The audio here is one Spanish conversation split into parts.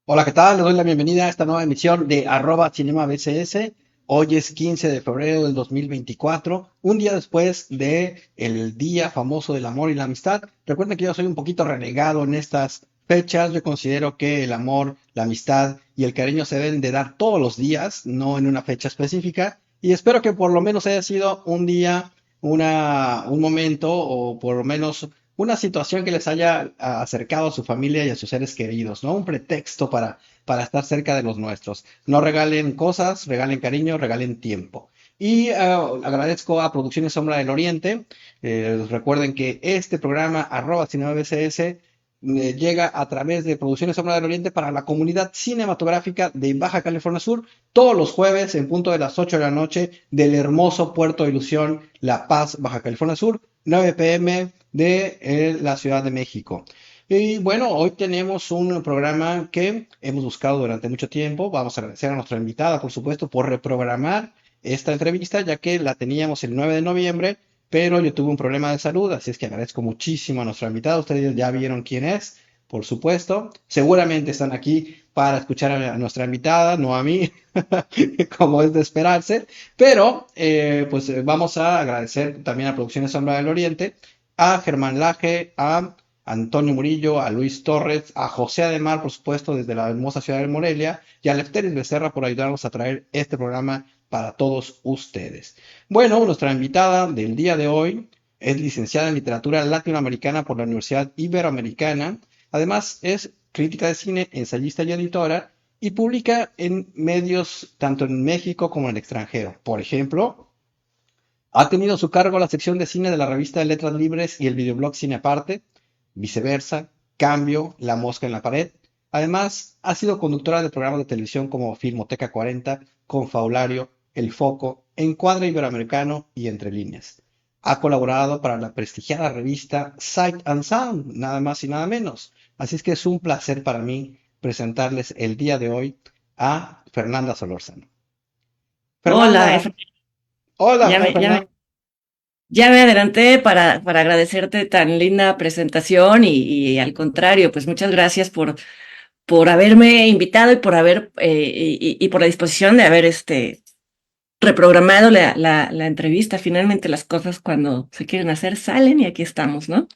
Hola, ¿qué tal? Les doy la bienvenida a esta nueva emisión de @cinema BCS. Hoy es 15 de febrero del 2024, un día después de el día famoso del amor y la amistad. Recuerden que yo soy un poquito renegado en estas fechas. Yo considero que el amor, la amistad y el cariño se deben de dar todos los días, no en una fecha específica. Y espero que por lo menos haya sido un día, un momento o por lo menos una situación que les haya acercado a su familia y a sus seres queridos, ¿no? Un pretexto para estar cerca de los nuestros. No regalen cosas, regalen cariño, regalen tiempo. Y agradezco a Producciones Sombra del Oriente. Recuerden que este programa, @cinema BCS, llega a través de Producciones Sombra del Oriente para la comunidad cinematográfica de Baja California Sur, todos los jueves en punto de las 8 de la noche del hermoso Puerto de Ilusión, La Paz, Baja California Sur, 9 p.m. de la Ciudad de México. Y bueno, hoy tenemos un programa que hemos buscado durante mucho tiempo. Vamos a agradecer a nuestra invitada, por supuesto, por reprogramar esta entrevista, ya que la teníamos el 9 de noviembre, pero yo tuve un problema de salud, así es que agradezco muchísimo a nuestra invitada. Ustedes ya vieron quién es, por supuesto. Seguramente están aquí para escuchar a nuestra invitada, no a mí, como es de esperarse. Pero pues vamos a agradecer también a Producciones Sombra del Oriente, a Germán Laje, a Antonio Murillo, a Luis Torres, a José Ademar, por supuesto, desde la hermosa ciudad de Morelia, y a Lefteris Becerra por ayudarnos a traer este programa para todos ustedes. Bueno, nuestra invitada del día de hoy es licenciada en literatura latinoamericana por la Universidad Iberoamericana. Además, es crítica de cine, ensayista y editora, y publica en medios tanto en México como en el extranjero. Por ejemplo, ha tenido a su cargo la sección de cine de la revista de Letras Libres y el videoblog Cine Aparte, Viceversa, Cambio, La Mosca en la Pared. Además, ha sido conductora de programas de televisión como Filmoteca 40, Confabulario, El Foco, Encuadre Iberoamericano y Entre Líneas. Ha colaborado para la prestigiada revista Sight and Sound, nada más y nada menos. Así es que es un placer para mí presentarles el día de hoy a Fernanda Solórzano. Hola, Fernanda, hola, ya hola me, ya me, Fernanda. ya me adelanté para agradecerte tan linda presentación y al contrario, pues muchas gracias por haberme invitado y por haber y por la disposición de haber reprogramado la entrevista. Finalmente las cosas cuando se quieren hacer salen y aquí estamos, ¿no?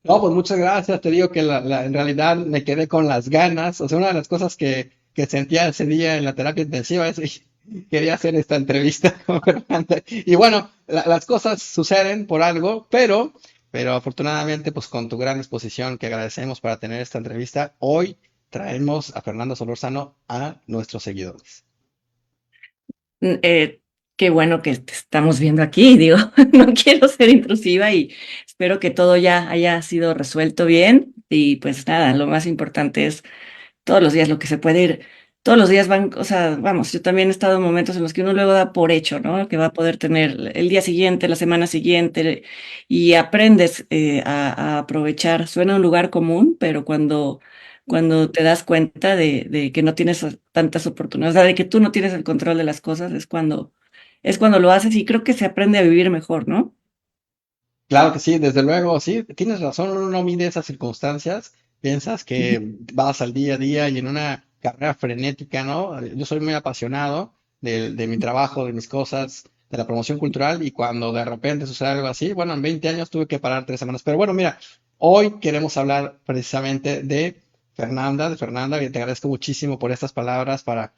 No, pues muchas gracias. Te digo que en realidad me quedé con las ganas. O sea, una de las cosas que sentía ese día en la terapia intensiva es que quería hacer esta entrevista con Fernanda. Y bueno, las cosas suceden por algo, pero afortunadamente, pues con tu gran disposición que agradecemos para tener esta entrevista, hoy traemos a Fernando Solórzano a nuestros seguidores. Mm, qué bueno que te estamos viendo aquí, digo, no quiero ser intrusiva y espero que todo ya haya sido resuelto bien y pues nada, lo más importante es todos los días lo que se puede ir, todos los días van, o sea, vamos, yo también he estado en momentos en los que uno luego da por hecho, ¿no? Que va a poder tener el día siguiente, la semana siguiente, y aprendes a aprovechar. Suena un lugar común, pero cuando te das cuenta de que no tienes tantas oportunidades, o sea, de que tú no tienes el control de las cosas, es cuando lo haces y creo que se aprende a vivir mejor, ¿no? Claro que sí, desde luego, sí, tienes razón, uno no mide esas circunstancias, piensas que vas al día a día y en una carrera frenética, ¿no? Yo soy muy apasionado de mi trabajo, de mis cosas, de la promoción cultural y cuando de repente sucede algo así, bueno, en 20 años tuve que parar 3 semanas, pero bueno, mira, hoy queremos hablar precisamente de Fernanda, y te agradezco muchísimo por estas palabras para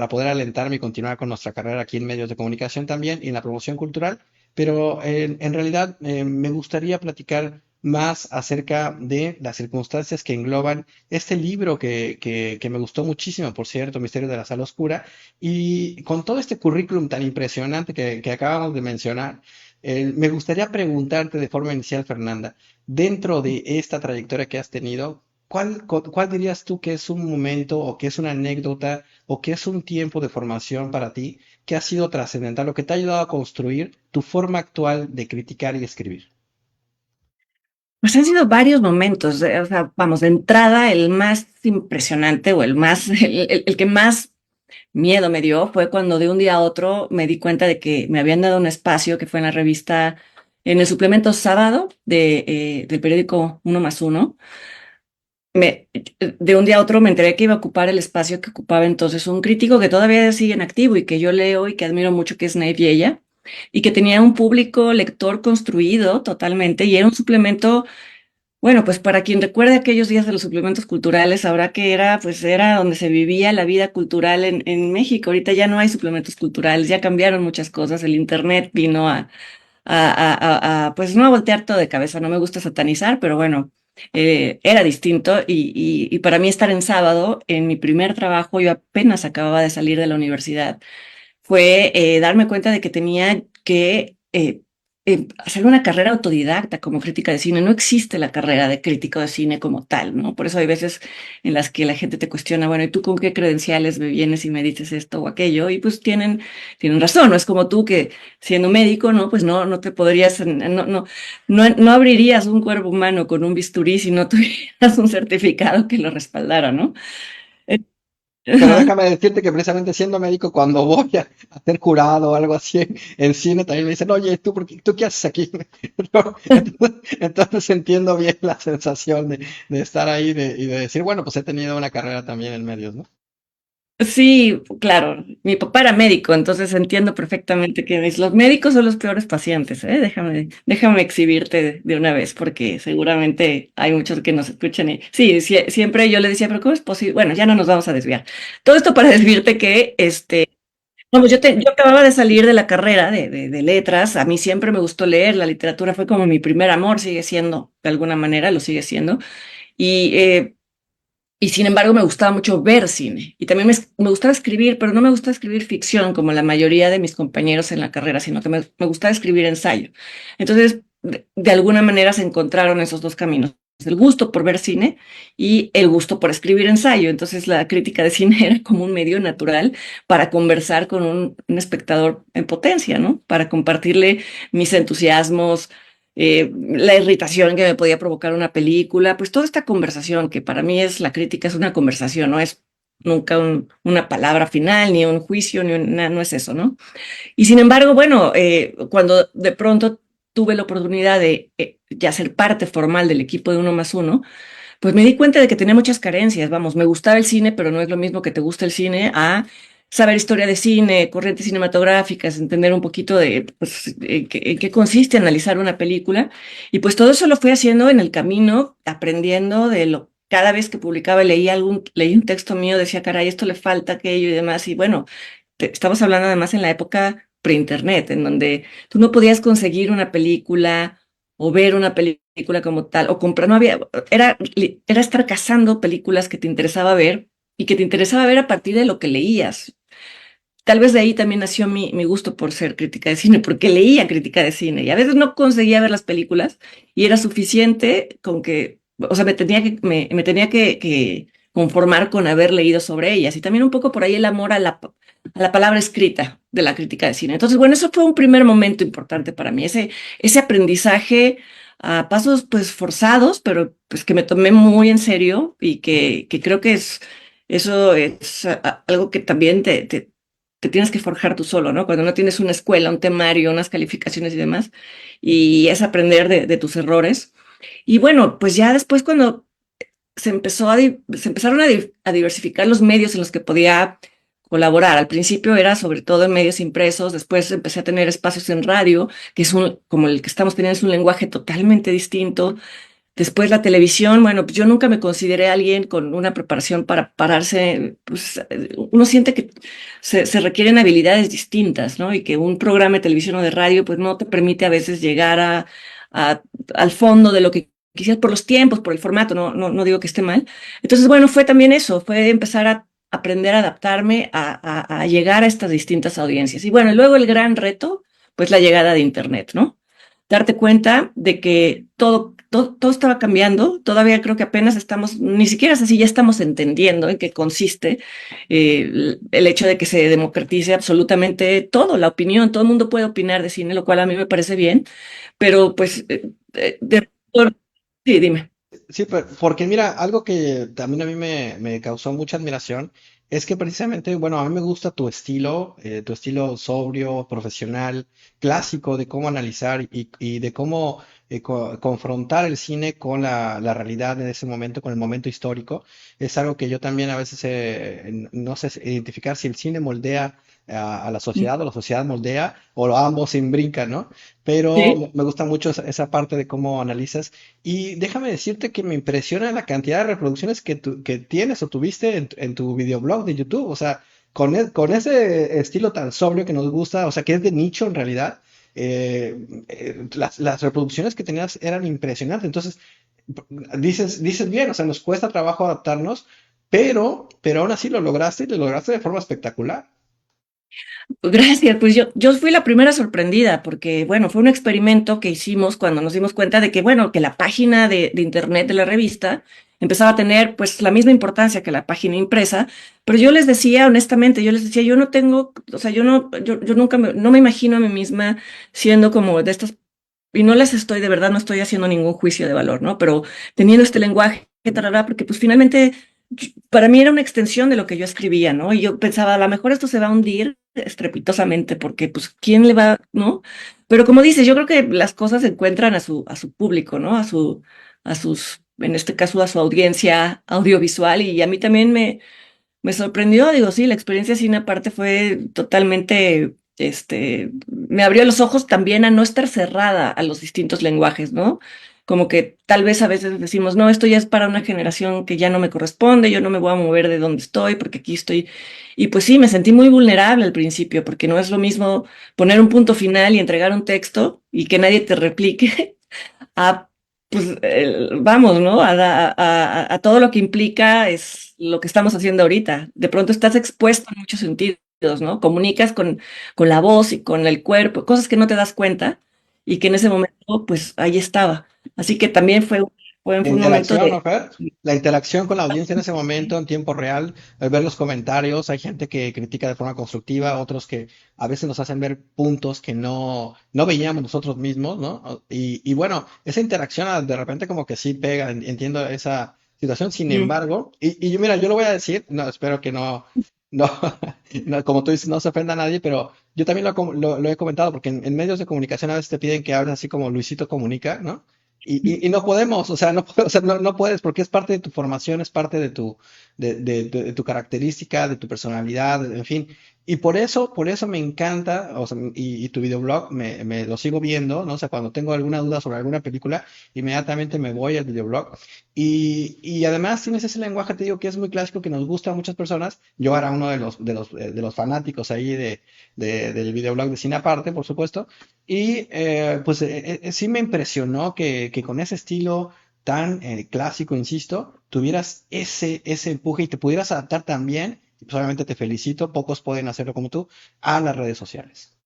poder alentarme y continuar con nuestra carrera aquí en medios de comunicación también y en la promoción cultural. Pero en realidad me gustaría platicar más acerca de las circunstancias que engloban este libro que me gustó muchísimo, por cierto, Misterio de la Sala Oscura, y con todo este currículum tan impresionante que acabamos de mencionar, me gustaría preguntarte de forma inicial, Fernanda, dentro de esta trayectoria que has tenido, ¿cuál dirías tú que es un momento o que es una anécdota o que es un tiempo de formación para ti que ha sido trascendental, lo que te ha ayudado a construir tu forma actual de criticar y escribir? Pues han sido varios momentos, o sea, vamos, de entrada, el más impresionante o el que más miedo me dio fue cuando de un día a otro me di cuenta de que me habían dado un espacio que fue en la revista, en el suplemento sábado del periódico Uno más Uno, de un día a otro me enteré que iba a ocupar el espacio que ocupaba entonces un crítico que todavía sigue en activo y que yo leo y que admiro mucho, que es Nate Viella, y que tenía un público lector construido totalmente y era un suplemento, bueno, pues para quien recuerde aquellos días de los suplementos culturales, sabrá que era, pues era donde se vivía la vida cultural en México. Ahorita ya no hay suplementos culturales, ya cambiaron muchas cosas, el internet vino pues no a voltear todo de cabeza, no me gusta satanizar, pero bueno, era distinto y para mí estar en sábado, en mi primer trabajo, yo apenas acababa de salir de la universidad, fue darme cuenta de que tenía que hacer una carrera autodidacta como crítica de cine. No existe la carrera de crítico de cine como tal, ¿no? Por eso hay veces en las que la gente te cuestiona, bueno, ¿y tú con qué credenciales me vienes y me dices esto o aquello? Y pues tienen razón, no es como tú que siendo médico, ¿no? Pues no te podrías, no abrirías un cuerpo humano con un bisturí si no tuvieras un certificado que lo respaldara, ¿no? Pero Ajá. déjame decirte que precisamente siendo médico, cuando voy a ser jurado o algo así en cine, también me dicen, oye, ¿tú qué haces aquí? No, entonces entiendo bien la sensación de estar ahí y de decir, bueno, pues he tenido una carrera también en medios, ¿no? Sí, claro. Mi papá era médico, entonces entiendo perfectamente que los médicos son los peores pacientes, ¿eh? Déjame exhibirte de una vez, porque seguramente hay muchos que nos escuchan y sí, siempre yo le decía, pero ¿cómo es posible? Bueno, ya no nos vamos a desviar. Todo esto para decirte que, vamos, yo acababa de salir de la carrera de letras, a mí siempre me gustó leer, la literatura fue como mi primer amor, sigue siendo, de alguna manera lo sigue siendo. Y y sin embargo, me gustaba mucho ver cine. Y también me gustaba escribir, pero no me gustaba escribir ficción como la mayoría de mis compañeros en la carrera, sino que me gustaba escribir ensayo. Entonces, de alguna manera se encontraron esos dos caminos. El gusto por ver cine y el gusto por escribir ensayo. Entonces, la crítica de cine era como un medio natural para conversar con un espectador en potencia, ¿no? Para compartirle mis entusiasmos, la irritación que me podía provocar una película, pues toda esta conversación, que para mí es la crítica, es una conversación, no es nunca una palabra final, ni un juicio, no es eso, ¿no? Y sin embargo, bueno, cuando de pronto tuve la oportunidad de ya ser parte formal del equipo de Uno más Uno, pues me di cuenta de que tenía muchas carencias. Vamos, me gustaba el cine, pero no es lo mismo que te gusta el cine a saber historia de cine, corrientes cinematográficas, entender un poquito de pues, en qué consiste analizar una película. Y pues todo eso lo fui haciendo en el camino, aprendiendo de lo. Cada vez que publicaba, leí un texto mío, decía, caray, esto le falta aquello y demás. Y bueno, estamos hablando además en la época pre-internet, en donde tú no podías conseguir una película o ver una película como tal, o comprar, no había, era estar cazando películas que te interesaba ver y que te interesaba ver a partir de lo que leías. Tal vez de ahí también nació mi gusto por ser crítica de cine, porque leía crítica de cine y a veces no conseguía ver las películas y era suficiente con que, o sea, me tenía que conformar con haber leído sobre ellas y también un poco por ahí el amor a la palabra escrita de la crítica de cine. Entonces, bueno, eso fue un primer momento importante para mí, ese aprendizaje a pasos pues forzados, pero pues que me tomé muy en serio y que creo que eso es algo que también te tienes que forjar tú solo, ¿no? Cuando no tienes una escuela, un temario, unas calificaciones y demás, y es aprender de tus errores. Y bueno, pues ya después cuando se empezaron a diversificar los medios en los que podía colaborar. Al principio era sobre todo en medios impresos, después empecé a tener espacios en radio, que como el que estamos teniendo, es un lenguaje totalmente distinto. Después la televisión, bueno, pues yo nunca me consideré alguien con una preparación para pararse, pues uno siente que se requieren habilidades distintas, ¿no? Y que un programa de televisión o de radio, pues no te permite a veces llegar a- al fondo de lo que quisieras por los tiempos, por el formato, no digo que esté mal. Entonces, bueno, fue también eso, fue empezar a aprender a adaptarme a llegar a estas distintas audiencias. Y bueno, y luego el gran reto, pues la llegada de Internet, ¿no? Darte cuenta de que todo estaba cambiando. Todavía creo que apenas estamos, ni siquiera es así, ya estamos entendiendo en qué consiste el hecho de que se democratice absolutamente todo, la opinión. Todo el mundo puede opinar de cine, lo cual a mí me parece bien, pero pues, sí, dime. Sí, porque mira, algo que también a mí me causó mucha admiración Es que precisamente, bueno, a mí me gusta tu estilo sobrio, profesional, clásico de cómo analizar y de cómo confrontar el cine con la realidad de ese momento, con el momento histórico. Es algo que yo también a veces no sé identificar si el cine moldea a la sociedad o la sociedad moldea o ambos se imbrincan, ¿no? Pero Sí. me gusta mucho esa parte de cómo analizas. Y déjame decirte que me impresiona la cantidad de reproducciones que tienes o tuviste en tu videoblog de YouTube. O sea, con ese estilo tan sobrio que nos gusta, o sea, que es de nicho en realidad, las reproducciones que tenías eran impresionantes. Entonces, dices bien, o sea, nos cuesta trabajo adaptarnos, pero aún así lo lograste y lo lograste de forma espectacular. Gracias, pues yo fui la primera sorprendida porque, bueno, fue un experimento que hicimos cuando nos dimos cuenta de que, bueno, que la página de internet de la revista empezaba a tener pues la misma importancia que la página impresa, pero yo les decía, honestamente, yo les decía, yo no tengo, o sea, yo nunca no me imagino a mí misma siendo como de estas, y no les estoy, de verdad, no estoy haciendo ningún juicio de valor, ¿no? Pero teniendo este lenguaje, tarará, porque pues finalmente para mí era una extensión de lo que yo escribía, ¿no? Y yo pensaba, a lo mejor esto se va a hundir estrepitosamente, porque pues, ¿quién le va, no? Pero como dices, yo creo que las cosas encuentran a su público, ¿no? A sus, en este caso, a su audiencia audiovisual, y a mí también me sorprendió, digo, sí, la experiencia cine aparte fue totalmente, me abrió los ojos también a no estar cerrada a los distintos lenguajes, ¿no? Como que tal vez a veces decimos, no, esto ya es para una generación que ya no me corresponde, yo no me voy a mover de donde estoy porque aquí estoy. Y pues sí, me sentí muy vulnerable al principio, porque no es lo mismo poner un punto final y entregar un texto y que nadie te replique a, pues, vamos, ¿no? A todo lo que implica es lo que estamos haciendo ahorita. De pronto estás expuesto en muchos sentidos, ¿no? Comunicas con la voz y con el cuerpo, cosas que no te das cuenta y que en ese momento, pues, ahí estaba. Así que también La fue un momento interacción, ¿no, de... Fer? La interacción con la audiencia en ese momento, en tiempo real, al ver los comentarios, hay gente que critica de forma constructiva, otros que a veces nos hacen ver puntos que no veíamos nosotros mismos, ¿no? Y bueno, esa interacción de repente como que sí pega, entiendo esa situación, sin Mm, embargo, y yo mira, yo lo voy a decir, no, espero que no, como tú dices, no se ofenda a nadie, pero yo también lo he comentado, porque en medios de comunicación a veces te piden que hables así como Luisito Comunica, ¿no? Y no podemos, o sea, o sea, no puedes porque es parte de tu formación, es parte de tu característica, de tu personalidad, en fin. Y por eso me encanta, o sea, y tu videoblog me lo sigo viendo, ¿no? O sea, cuando tengo alguna duda sobre alguna película, inmediatamente me voy al videoblog. Y además tienes ese lenguaje, te digo, que es muy clásico, que nos gusta a muchas personas. Yo era uno de los fanáticos ahí del videoblog de Cine Aparte, por supuesto. Y pues sí me impresionó que con ese estilo tan clásico, insisto, tuvieras ese empuje y te pudieras adaptar también, y pues obviamente te felicito, pocos pueden hacerlo como tú, a las redes sociales.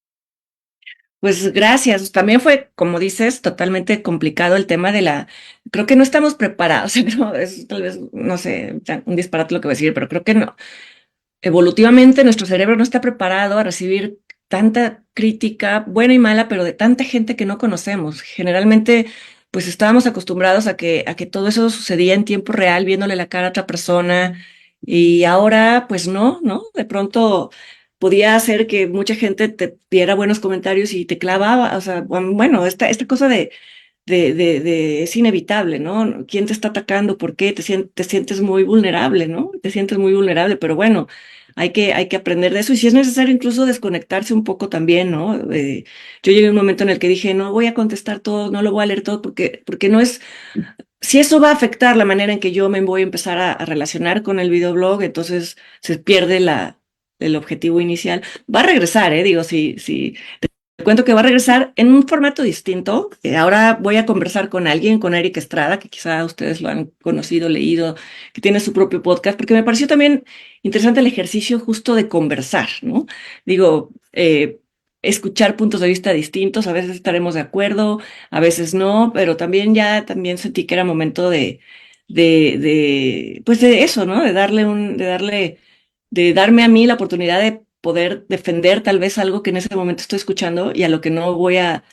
Pues gracias. También fue, como dices, totalmente complicado el tema de la... Creo que no estamos preparados, creo, es tal vez, no sé, un disparate lo que voy a decir, pero creo que no. Evolutivamente nuestro cerebro no está preparado a recibir tanta crítica, buena y mala, pero de tanta gente que no conocemos. Generalmente, pues estábamos acostumbrados a que todo eso sucedía en tiempo real, viéndole la cara a otra persona, y ahora, pues no, ¿no? De pronto podía hacer que mucha gente te diera buenos comentarios y te clavaba, o sea, bueno, esta cosa es inevitable, ¿no? ¿Quién te está atacando? ¿Por qué? Te sientes muy vulnerable, ¿no? Te sientes muy vulnerable, pero bueno, hay que aprender de eso y si es necesario incluso desconectarse un poco también, ¿no? Yo llegué a un momento en el que dije, no voy a contestar todo, no lo voy a leer todo porque no es, si eso va a afectar la manera en que yo me voy a empezar a relacionar con el videoblog, entonces se pierde el objetivo inicial. Va a regresar, ¿eh? Digo, si te cuento que va a regresar en un formato distinto. Ahora voy a conversar con alguien, con Eric Estrada, que quizá ustedes lo han conocido, leído, que tiene su propio podcast, porque me pareció también interesante el ejercicio justo de conversar, ¿no? Digo, escuchar puntos de vista distintos, a veces estaremos de acuerdo, a veces no, pero también también sentí que era momento pues de eso, ¿no? De darme a mí la oportunidad de poder defender tal vez algo que en ese momento estoy escuchando y a lo que no voy a,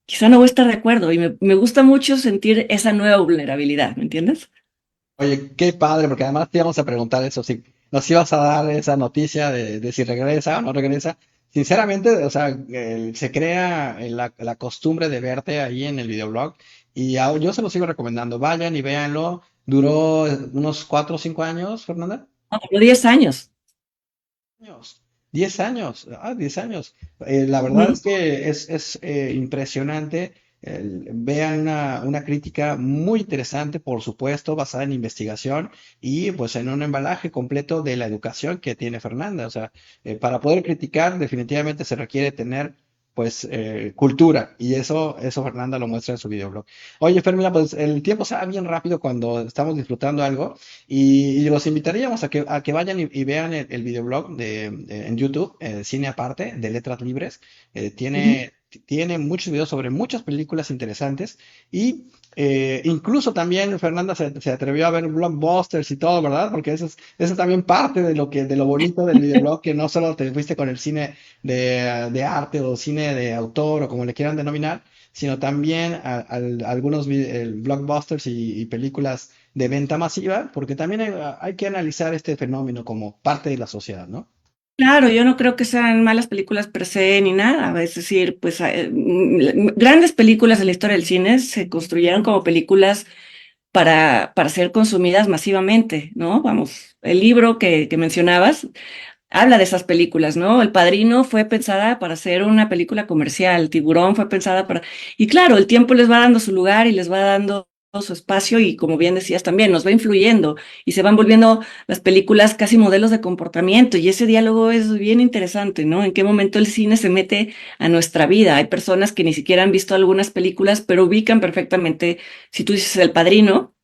quizá no voy a estar de acuerdo. Y me gusta mucho sentir esa nueva vulnerabilidad, ¿me entiendes? Oye, qué padre, porque además te íbamos a preguntar eso, sí. nos ibas a dar esa noticia de si regresa o no regresa. Sinceramente, o sea, se crea la costumbre de verte ahí en el videoblog y yo se lo sigo recomendando. Vayan y véanlo. Duró unos 4 o 5 años, Fernanda. No, duró 10 años. Años, 10 años, 10 años. La verdad es Ujú. que es impresionante. Vean una crítica muy interesante, por supuesto, basada en investigación y pues en un embalaje completo de la educación que tiene Fernanda. O sea, para poder criticar definitivamente se requiere tener pues cultura y eso Fernanda lo muestra en su videoblog. Oye, Fermina, pues el tiempo se va bien rápido cuando estamos disfrutando algo. Y los invitaríamos a que vayan y vean el videoblog en YouTube, Cine Aparte, de Letras Libres. Ujú. Tiene muchos videos sobre muchas películas interesantes y incluso también Fernanda se atrevió a ver blockbusters y todo, ¿verdad? Porque eso es también parte de lo bonito del videoblog, que no solo te fuiste con el cine de arte o cine de autor o como le quieran denominar, sino también algunos blockbusters y películas de venta masiva, porque también hay que analizar este fenómeno como parte de la sociedad, ¿no? Claro, yo no creo que sean malas películas per se ni nada. Es decir, pues grandes películas en la historia del cine se construyeron como películas para ser consumidas masivamente, ¿no? Vamos, el libro que mencionabas habla de esas películas, ¿no? El Padrino fue pensada para ser una película comercial, Tiburón fue pensada para... Y claro, el tiempo les va dando su lugar y les va dando su espacio y como bien decías también, nos va influyendo y se van volviendo las películas casi modelos de comportamiento y ese diálogo es bien interesante, ¿no? En qué momento el cine se mete a nuestra vida. Hay personas que ni siquiera han visto algunas películas, pero ubican perfectamente, si tú dices El Padrino,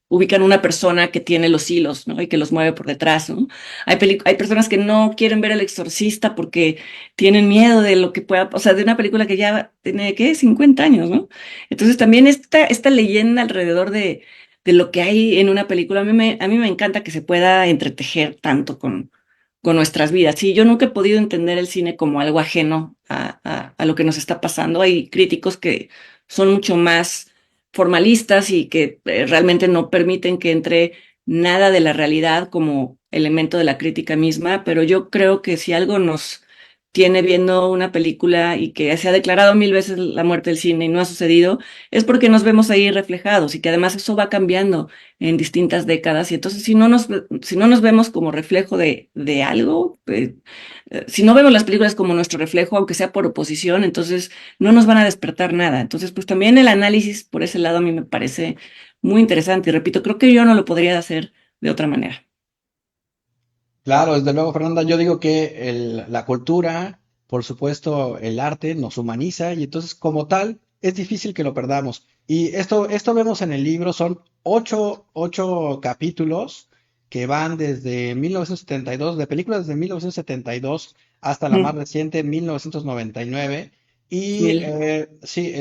ubican una persona que tiene los hilos, ¿no? Y que los mueve por detrás, ¿no? Hay personas que no quieren ver El Exorcista porque tienen miedo de lo que pueda, o sea, de una película que ya tiene, ¿qué? 50 años, ¿no? Entonces también esta leyenda alrededor de lo que hay en una película, a mí me encanta que se pueda entretejer tanto con nuestras vidas. Sí, yo nunca he podido entender el cine como algo ajeno a lo que nos está pasando. Hay críticos que son mucho más formalistas y que realmente no permiten que entre nada de la realidad como elemento de la crítica misma, pero yo creo que si algo nos tiene viendo una película y que se ha declarado 1000 veces la muerte del cine y no ha sucedido, es porque nos vemos ahí reflejados y que además eso va cambiando en distintas décadas y entonces si no nos vemos como reflejo de algo, si no vemos las películas como nuestro reflejo, aunque sea por oposición, entonces no nos van a despertar nada. Entonces, pues también el análisis por ese lado a mí me parece muy interesante y repito, creo que yo no lo podría hacer de otra manera. Claro, desde luego, Fernanda, yo digo que la cultura, por supuesto, el arte nos humaniza y entonces como tal es difícil que lo perdamos. Y esto vemos en el libro, son ocho capítulos que van desde 1972, de películas de 1972 hasta la más Ujú. reciente, 1999. Y Mil. sí,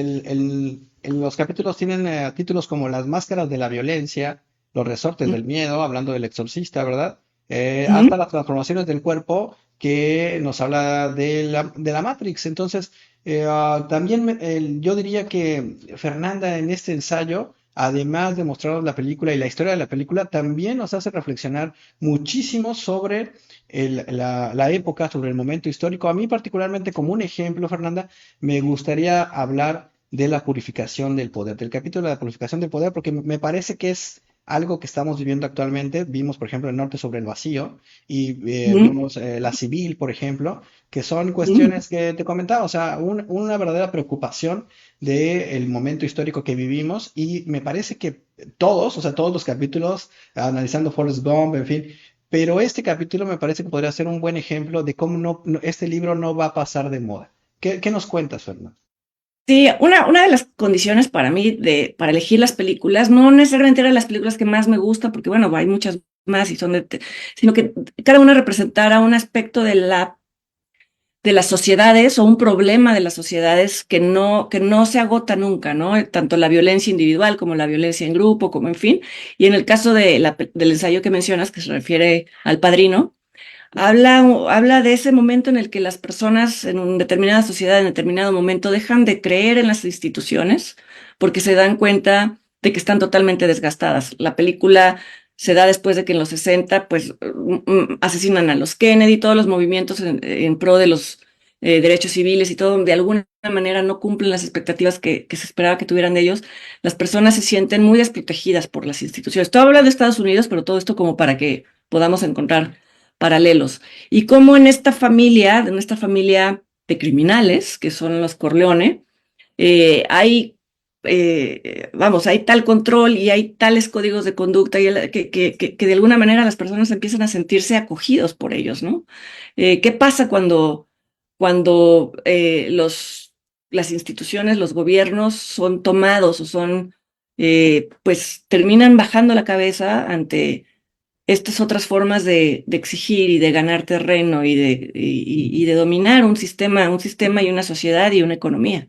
los capítulos tienen títulos como Las máscaras de la violencia, Los resortes del miedo, hablando del exorcista, ¿verdad? Hasta Ujú. las transformaciones del cuerpo que nos habla de la Matrix. Entonces, también yo diría que Fernanda en este ensayo, además de mostrarnos la película y la historia de la película, también nos hace reflexionar muchísimo sobre la época, sobre el momento histórico. A mí particularmente como un ejemplo, Fernanda, me gustaría hablar de la purificación del poder, del capítulo de la purificación del poder, porque me parece que es algo que estamos viviendo actualmente. Vimos, por ejemplo, el norte sobre el vacío y Ujú. vimos la civil, por ejemplo, que son Ujú. cuestiones que te comentaba, o sea, una verdadera preocupación del momento histórico que vivimos y me parece que todos, o sea, todos los capítulos, analizando Forrest Gump, en fin, pero este capítulo me parece que podría ser un buen ejemplo de cómo este libro no va a pasar de moda. ¿Qué nos cuentas, Fernando? Sí, una de las condiciones para mí para elegir las películas, no necesariamente eran las películas que más me gustan, porque bueno, hay muchas más y sino que cada una representara un aspecto de las sociedades o un problema de las sociedades que no se agota nunca, ¿no? Tanto la violencia individual como la violencia en grupo, como en fin. Y en el caso del ensayo que mencionas, que se refiere al Padrino, habla de ese momento en el que las personas en una determinada sociedad, en determinado momento, dejan de creer en las instituciones porque se dan cuenta de que están totalmente desgastadas. La película se da después de que en los 60 pues asesinan a los Kennedy, todos los movimientos en pro de los derechos civiles y todo, de alguna manera no cumplen las expectativas que se esperaba que tuvieran de ellos. Las personas se sienten muy desprotegidas por las instituciones. Todo habla de Estados Unidos, pero todo esto como para que podamos encontrar paralelos. Y como en esta familia de criminales, que son los Corleone, hay, vamos, hay tal control y hay tales códigos de conducta que de alguna manera las personas empiezan a sentirse acogidos por ellos, ¿no? ¿Qué pasa cuando las instituciones, los gobiernos son tomados o pues terminan bajando la cabeza ante estas otras formas de exigir y de ganar terreno y de dominar un sistema y una sociedad y una economía?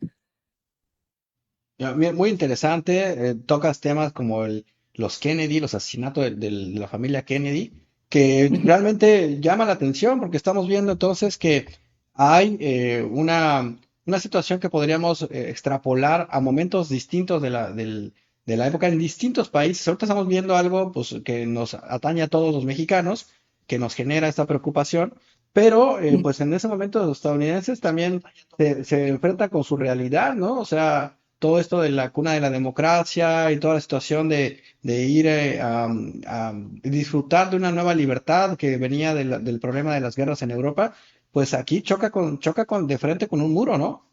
Ya, muy interesante, tocas temas como los Kennedy, los asesinatos de la familia Kennedy, que realmente llama la atención porque estamos viendo entonces que hay una situación que podríamos extrapolar a momentos distintos de la época en distintos países. Ahorita estamos viendo algo pues, que nos atañe a todos los mexicanos, que nos genera esta preocupación, pero pues en ese momento los estadounidenses también se enfrentan con su realidad, ¿no? O sea todo esto de la cuna de la democracia y toda la situación de ir a disfrutar de una nueva libertad que venía del problema de las guerras en Europa, pues aquí choca con de frente con un muro, ¿no?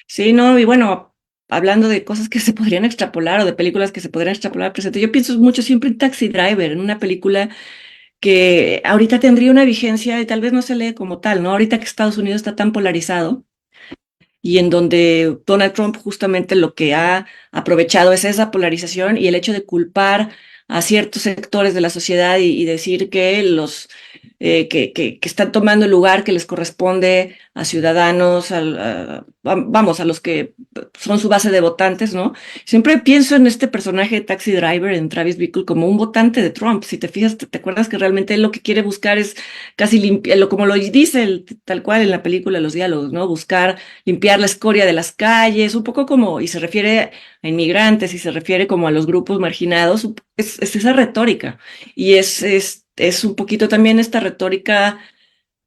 Sí, no, y bueno, hablando de cosas que se podrían extrapolar o de películas que se podrían extrapolar al presente, yo pienso mucho siempre en Taxi Driver, en una película que ahorita tendría una vigencia y tal vez no se lee como tal, ¿no? Ahorita que Estados Unidos está tan polarizado y en donde Donald Trump justamente lo que ha aprovechado es esa polarización y el hecho de culpar a ciertos sectores de la sociedad y decir que que están tomando el lugar que les corresponde a ciudadanos, vamos, a los que son su base de votantes, ¿no? Siempre pienso en este personaje de Taxi Driver, en Travis Bickle, como un votante de Trump. Si te fijas, te acuerdas que realmente él lo que quiere buscar es casi limpiar, como lo dice tal cual en la película, los diálogos, ¿no? Buscar limpiar la escoria de las calles, un poco como, y se refiere a inmigrantes y se refiere como a los grupos marginados, es esa retórica. Y es un poquito también esta retórica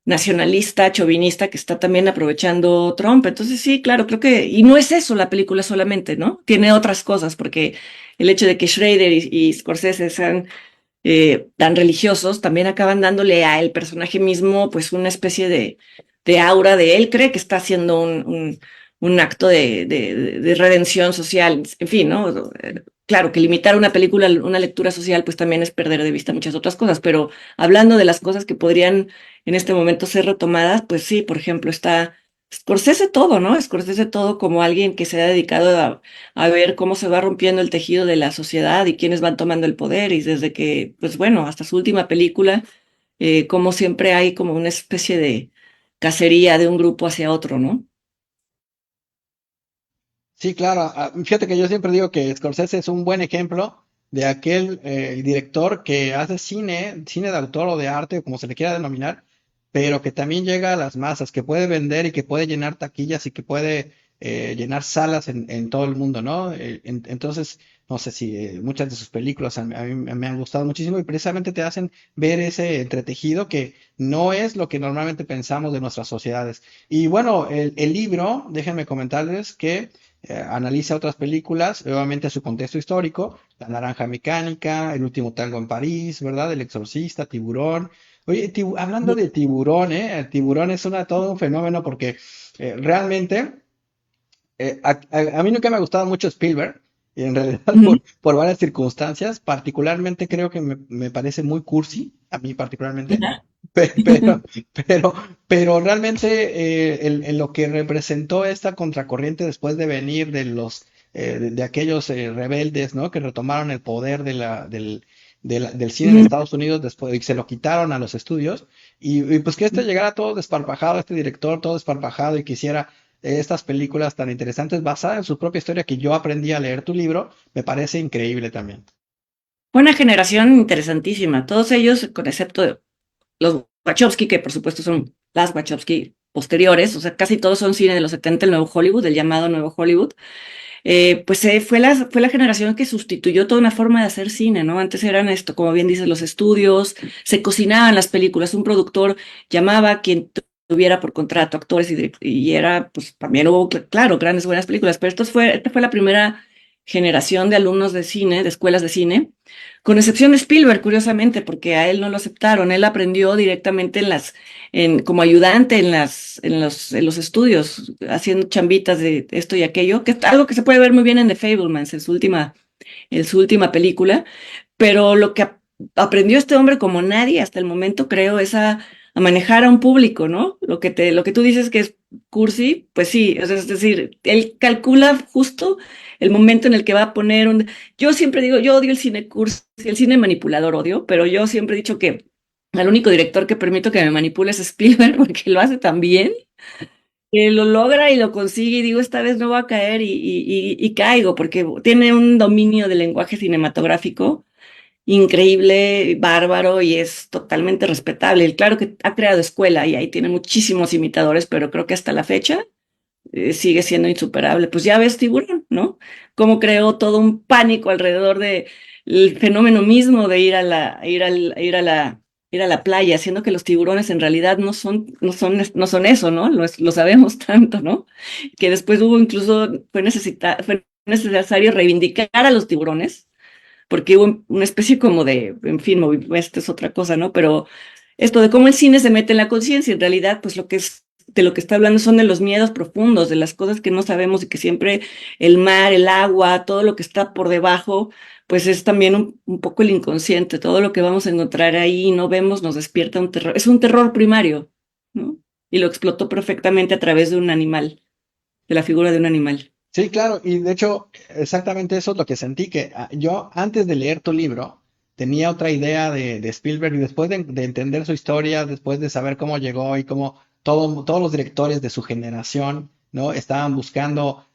nacionalista, chauvinista que está también aprovechando Trump. Entonces sí, claro, creo y no es eso la película solamente, ¿no? Tiene otras cosas, porque el hecho de que Schrader y Scorsese sean tan religiosos, también acaban dándole a el personaje mismo pues una especie de aura de él cree que está haciendo un acto de redención social, en fin, ¿no? Claro que limitar una película a una lectura social pues también es perder de vista muchas otras cosas, pero hablando de las cosas que podrían en este momento ser retomadas, pues sí, por ejemplo, está Scorsese todo, ¿no? Scorsese todo como alguien que se ha dedicado a ver cómo se va rompiendo el tejido de la sociedad y quiénes van tomando el poder y desde que, pues bueno, hasta su última película, como siempre hay como una especie de cacería de un grupo hacia otro, ¿no? Sí, claro. Fíjate que yo siempre digo que Scorsese es un buen ejemplo de aquel director que hace cine de autor o de arte, como se le quiera denominar, pero que también llega a las masas, que puede vender y que puede llenar taquillas y que puede llenar salas en todo el mundo, ¿no? Entonces, no sé si muchas de sus películas a mí me han gustado muchísimo y precisamente te hacen ver ese entretejido que no es lo que normalmente pensamos de nuestras sociedades. Y bueno, el libro, déjenme comentarles que analiza otras películas, obviamente su contexto histórico, La Naranja Mecánica, El Último Tango en París, ¿verdad? El Exorcista, Tiburón. Oye, hablando de Tiburón, El Tiburón es todo un fenómeno porque realmente a mí nunca me ha gustado mucho Spielberg, y en realidad Ujú. por varias circunstancias, particularmente creo que me parece muy cursi, a mí particularmente, Ajá. pe- pero, pero, pero realmente en lo que representó esta contracorriente después de venir de de aquellos rebeldes, ¿no? Que retomaron el poder del cine en Ujú. Estados Unidos después y se lo quitaron a los estudios y pues que este llegara todo desparpajado, este director todo desparpajado y quisiera estas películas tan interesantes basadas en su propia historia que yo aprendí a leer tu libro, me parece increíble también. Fue una generación interesantísima, todos ellos, con excepto los Wachowski, que por supuesto son las Wachowski, posteriores, o sea, casi todos son cine de los 70, el Nuevo Hollywood, el llamado Nuevo Hollywood. Pues fue la generación que sustituyó toda una forma de hacer cine, ¿no? Antes eran esto, como bien dices, los estudios, se cocinaban las películas, un productor llamaba a quien tuviera por contrato actores y era, pues también hubo, claro, grandes buenas películas, pero esta fue la primera generación de alumnos de cine, de escuelas de cine, con excepción de Spielberg, curiosamente, porque a él no lo aceptaron, él aprendió directamente como ayudante en los estudios, haciendo chambitas de esto y aquello, que es algo que se puede ver muy bien en The Fabelmans, en su última película, pero lo que aprendió este hombre como nadie hasta el momento, creo, es a manejar a un público, ¿no? Lo que tú dices que es cursi, pues sí, o sea, es decir, él calcula justo el momento en el que va a poner un... Yo siempre digo, yo odio el cine cursi, el cine manipulador odio, pero yo siempre he dicho que al único director que permito que me manipule es Spielberg porque lo hace tan bien, que lo logra y lo consigue y digo, esta vez no va a caer y caigo porque tiene un dominio del lenguaje cinematográfico increíble, bárbaro y es totalmente respetable. Y claro que ha creado escuela y ahí tiene muchísimos imitadores, pero creo que hasta la fecha sigue siendo insuperable. Pues ya ves Tiburón, ¿no? Cómo creó todo un pánico alrededor de el fenómeno mismo de ir a la playa, siendo que los tiburones en realidad no son eso, ¿no? Lo sabemos tanto, ¿no? Que después hubo incluso, fue necesario reivindicar a los tiburones porque hubo una especie como de, en fin, esta es otra cosa, ¿no? Pero esto de cómo el cine se mete en la conciencia, en realidad, pues de lo que está hablando son de los miedos profundos, de las cosas que no sabemos y que siempre el mar, el agua, todo lo que está por debajo, pues es también un poco el inconsciente, todo lo que vamos a encontrar ahí y no vemos nos despierta un terror, es un terror primario, ¿no? Y lo explotó perfectamente a través de un animal, de la figura de un animal. Sí, claro, y de hecho, exactamente eso es lo que sentí, que yo antes de leer tu libro tenía otra idea de Spielberg y después de entender su historia, después de saber cómo llegó y cómo todos los directores de su generación, ¿no? Estaban buscando,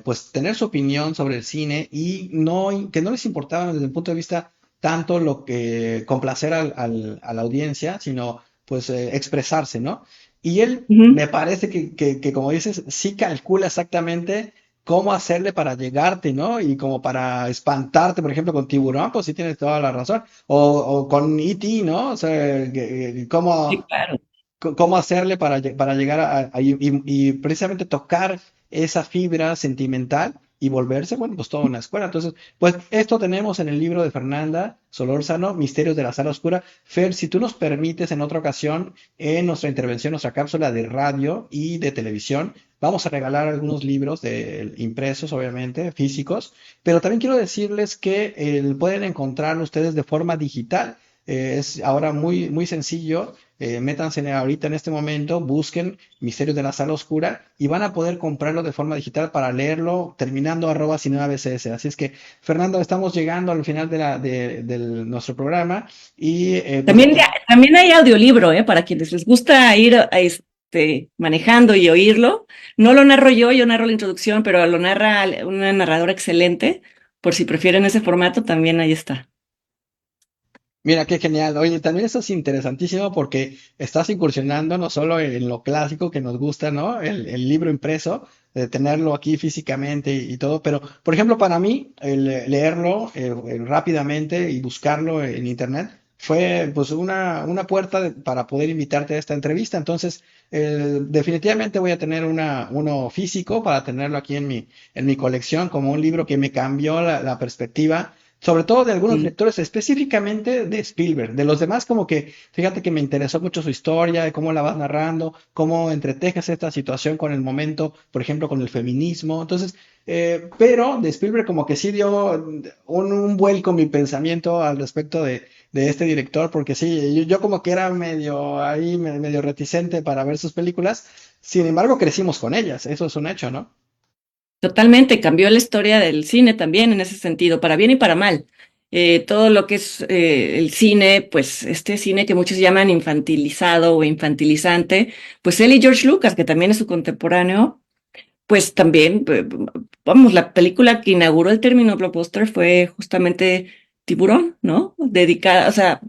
pues, tener su opinión sobre el cine y que no les importaba desde el punto de vista tanto lo que complacer a la audiencia, sino, pues, expresarse, ¿no? Y él, Ujú. me parece que, como dices, sí calcula exactamente cómo hacerle para llegarte, ¿no? Y como para espantarte, por ejemplo, con Tiburón, pues sí tienes toda la razón. O con E.T., ¿no? O sea, Sí, claro. cómo hacerle para llegar y precisamente tocar esa fibra sentimental y volverse, bueno, pues toda una escuela. Entonces, pues esto tenemos en el libro de Fernanda Solórzano, Misterios de la Sala Oscura. Fer, si tú nos permites en otra ocasión, en nuestra intervención, nuestra cápsula de radio y de televisión, vamos a regalar algunos libros impresos, obviamente, físicos, pero también quiero decirles que pueden encontrarlo ustedes de forma digital. Es ahora muy sencillo. Métanse ahorita en este momento, busquen Misterios de la Sala Oscura y van a poder comprarlo de forma digital para leerlo terminando @cinemabcs. Así es que, Fernando, estamos llegando al final nuestro programa y pues También, también hay audiolibro, ¿eh? Para quienes les gusta ir manejando y oírlo. No lo narro yo narro la introducción, pero lo narra una narradora excelente. Por si prefieren ese formato, también ahí está. mira, qué genial. Oye, también eso es interesantísimo porque estás incursionando no solo en lo clásico que nos gusta, ¿no? El libro impreso, de tenerlo aquí físicamente y todo, pero, por ejemplo, para mí, el leerlo rápidamente y buscarlo en internet fue pues una puerta para poder invitarte a esta entrevista. Entonces, definitivamente voy a tener uno físico para tenerlo aquí en mi colección como un libro que me cambió la perspectiva sobre todo de algunos Sí. directores, específicamente de Spielberg. De los demás, como que, fíjate que me interesó mucho su historia, de cómo la vas narrando, cómo entretejes esta situación con el momento, por ejemplo, con el feminismo. Entonces, pero de Spielberg como que sí dio un vuelco mi pensamiento al respecto de este director, porque sí, yo como que era medio ahí, medio reticente para ver sus películas. Sin embargo, crecimos con ellas, eso es un hecho, ¿no? Totalmente, cambió la historia del cine también en ese sentido, para bien y para mal. Todo lo que es el cine, pues este cine que muchos llaman infantilizado o infantilizante, pues él y George Lucas, que también es su contemporáneo, pues también, vamos, la película que inauguró el término blockbuster fue justamente Tiburón, ¿no? Dedicada, o sea,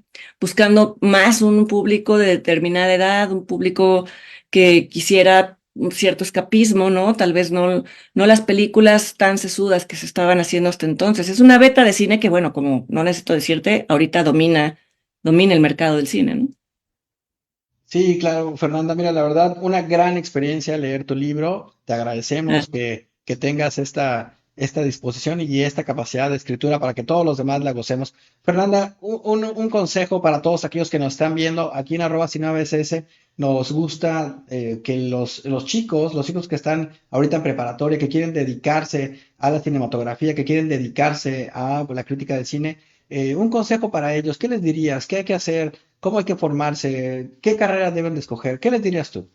buscando más un público de determinada edad, un público que quisiera un cierto escapismo, ¿no? Tal vez no las películas tan sesudas que se estaban haciendo hasta entonces. Es una beta de cine que, bueno, como no necesito decirte, ahorita domina el mercado del cine, ¿no? Sí, claro, Fernanda, mira, la verdad, una gran experiencia leer tu libro. Te Ah, agradecemos que tengas esta disposición y esta capacidad de escritura para que todos los demás la gocemos. Fernanda, un consejo para todos aquellos que nos están viendo aquí en arroba @cineabcs. Nos gusta que los chicos, los chicos que están ahorita en preparatoria, que quieren dedicarse a la cinematografía, que quieren dedicarse a la crítica del cine, un consejo para ellos, ¿qué les dirías? ¿Qué hay que hacer? ¿Cómo hay que formarse? ¿Qué carrera deben de escoger? ¿Qué les dirías tú?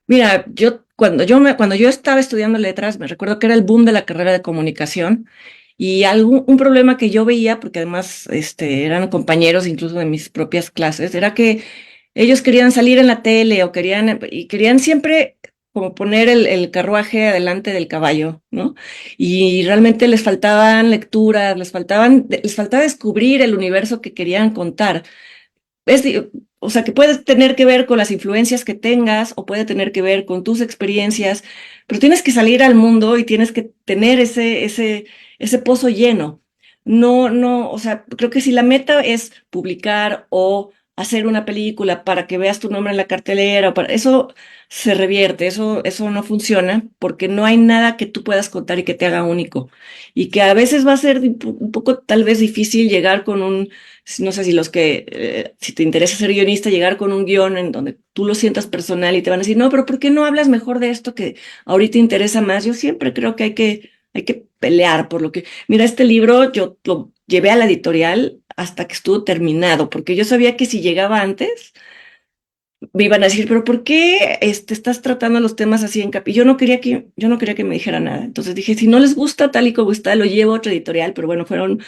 mira, cuando yo estaba estudiando letras, me recuerdo que era el boom de la carrera de comunicación y un problema que yo veía, porque además eran compañeros incluso de mis propias clases, era que ellos querían salir en la tele y querían siempre como poner el carruaje adelante del caballo, ¿no? Y realmente les faltaban lecturas, les faltaba descubrir el universo que querían contar. Es, o sea, que puede tener que ver con las influencias que tengas o puede tener que ver con tus experiencias, pero tienes que salir al mundo y tienes que tener ese pozo lleno. No, o sea, creo que si la meta es publicar o hacer una película para que veas tu nombre en la cartelera, eso se revierte, eso no funciona porque no hay nada que tú puedas contar y que te haga único. Y que a veces va a ser un poco tal vez difícil llegar con no sé si te interesa ser guionista, llegar con un guión en donde tú lo sientas personal y te van a decir, no, pero ¿por qué no hablas mejor de esto que ahorita interesa más? Yo siempre creo que hay que pelear por lo que, mira, este libro yo lo llevé a la editorial hasta que estuvo terminado, porque yo sabía que si llegaba antes, me iban a decir, pero ¿por qué estás tratando los temas así en capi? Yo no quería que me dijera nada. Entonces dije, si no les gusta tal y como está, lo llevo a otra editorial, pero bueno, fueron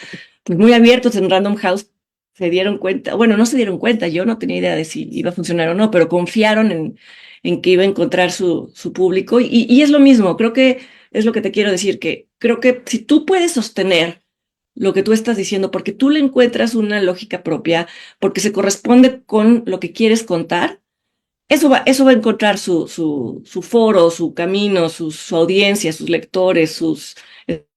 pues muy abiertos en Random House, se dieron cuenta, bueno, no se dieron cuenta, yo no tenía idea de si iba a funcionar o no, pero confiaron en que iba a encontrar su público y es lo mismo, creo que es lo que te quiero decir, que creo que si tú puedes sostener lo que tú estás diciendo, porque tú le encuentras una lógica propia, porque se corresponde con lo que quieres contar, eso va a encontrar su foro, su camino, su audiencia, sus lectores, sus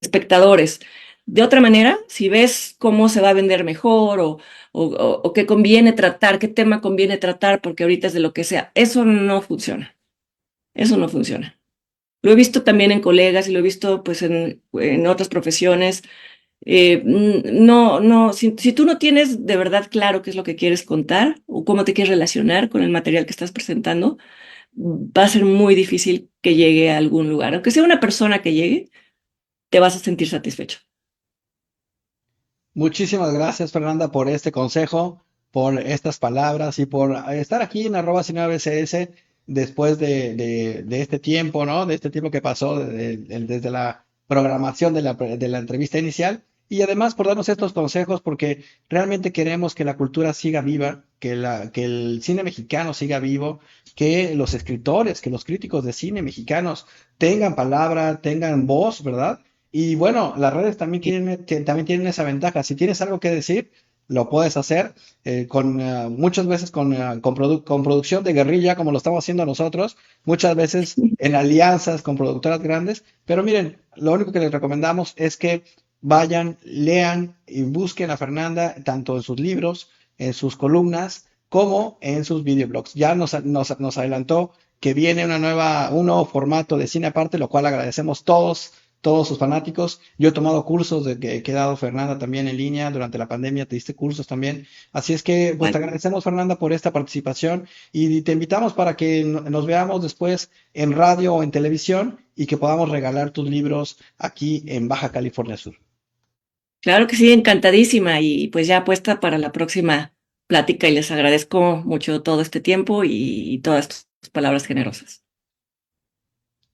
espectadores. De otra manera, si ves cómo se va a vender mejor o qué conviene tratar, qué tema conviene tratar, porque ahorita es de lo que sea, eso no funciona. Eso no funciona. Lo he visto también en colegas y lo he visto pues en otras profesiones. Si tú no tienes de verdad claro qué es lo que quieres contar o cómo te quieres relacionar con el material que estás presentando, va a ser muy difícil que llegue a algún lugar. Aunque sea una persona que llegue, te vas a sentir satisfecho. Muchísimas gracias, Fernanda, por este consejo, por estas palabras y por estar aquí en arroba @cineabcs después de este tiempo, ¿no? De este tiempo que pasó desde la programación de la entrevista inicial y además por darnos estos consejos porque realmente queremos que la cultura siga viva, que el cine mexicano siga vivo, que los escritores, que los críticos de cine mexicanos tengan palabra, tengan voz, ¿verdad? Y bueno, las redes también tienen esa ventaja. Si tienes algo que decir, lo puedes hacer muchas veces con producción de guerrilla, como lo estamos haciendo nosotros, muchas veces en alianzas con productoras grandes. Pero miren, lo único que les recomendamos es que vayan, lean y busquen a Fernanda tanto en sus libros, en sus columnas, como en sus videoblogs. Ya nos adelantó que viene un nuevo formato de cine aparte, lo cual agradecemos todos sus fanáticos. Yo he tomado cursos que he dado Fernanda también en línea durante la pandemia, te diste cursos también. Así es que, pues te Bueno, agradecemos, Fernanda, por esta participación y te invitamos para que nos veamos después en radio o en televisión y que podamos regalar tus libros aquí en Baja California Sur. claro que sí, encantadísima y pues ya puesta para la próxima plática y les agradezco mucho todo este tiempo y todas tus palabras generosas.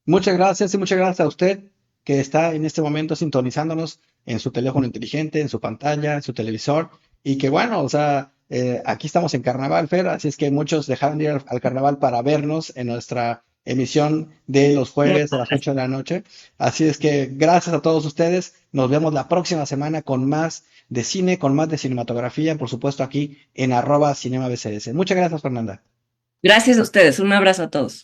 Muchas gracias y muchas gracias a usted que está en este momento sintonizándonos en su teléfono inteligente, en su pantalla, en su televisor y que bueno, o sea, aquí estamos en Carnaval, Fer, así es que muchos dejaron de ir al carnaval para vernos en nuestra emisión de los jueves de las 8 de la noche. Así es que gracias a todos ustedes, nos vemos la próxima semana con más de cine, con más de cinematografía, por supuesto aquí en @cinemabcs. Muchas gracias, Fernanda. Gracias a ustedes. Un abrazo a todos.